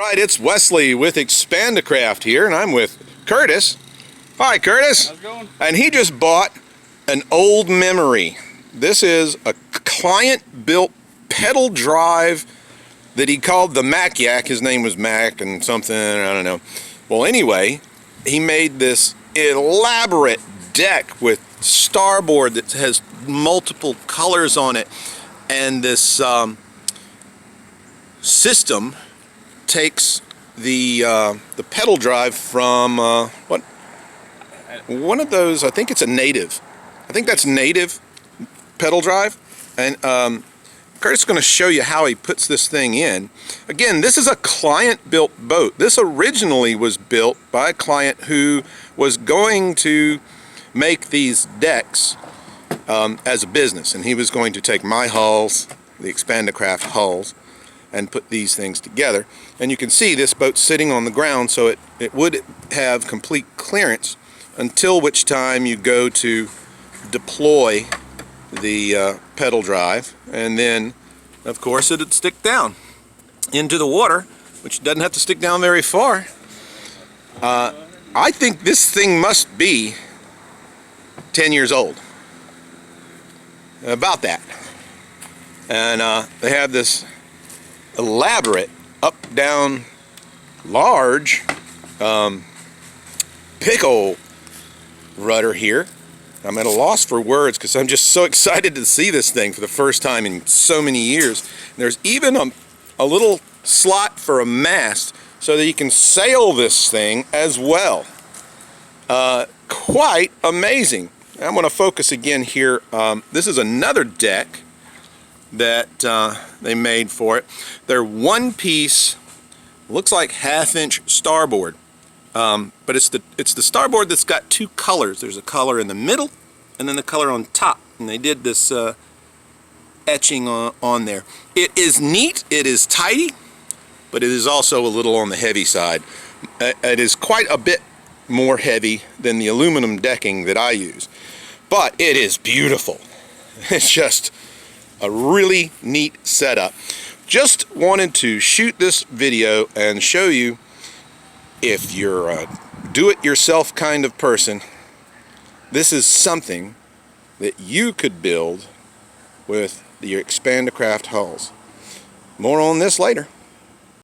Alright, it's Wesley with Expandacraft here, and I'm with Curtis. Hi, Curtis. How's it going? And he just bought an old memory. This is a client-built pedal drive that he called the Mac Yak. His name was Mac and something, I don't know. Well, anyway, he made this elaborate deck with starboard that has multiple colors on it, and this system takes the pedal drive from one of those. I think it's a native. I think that's native pedal drive, and Curtis is going to show you how he puts this thing in. Again, this is a client-built boat. This originally was built by a client who was going to make these decks as a business, and he was going to take my hulls, the Expandacraft hulls, and put these things together. And you can see this boat's sitting on the ground, so it would have complete clearance until which time you go to deploy the pedal drive, and then of course it'd stick down into the water, which doesn't have to stick down very far. I think this thing must be 10 years old, about that. And they have this elaborate up-down large pickle rudder here. I'm at a loss for words because I'm just so excited to see this thing for the first time in so many years. And there's even a little slot for a mast so that you can sail this thing as well. Quite amazing. I'm going to focus again here. This is another deck that they made for it. They're one piece, looks like half-inch starboard, but it's the starboard that's got two colors. There's a color in the middle and then the color on top, and they did this etching on there. It is neat, it is tidy, but it is also a little on the heavy side. It is quite a bit more heavy than the aluminum decking that I use, but it is beautiful. It's just a really neat setup. Just wanted to shoot this video and show you, if you're a do-it-yourself kind of person, this is something that you could build with your Expandacraft hulls. More on this later.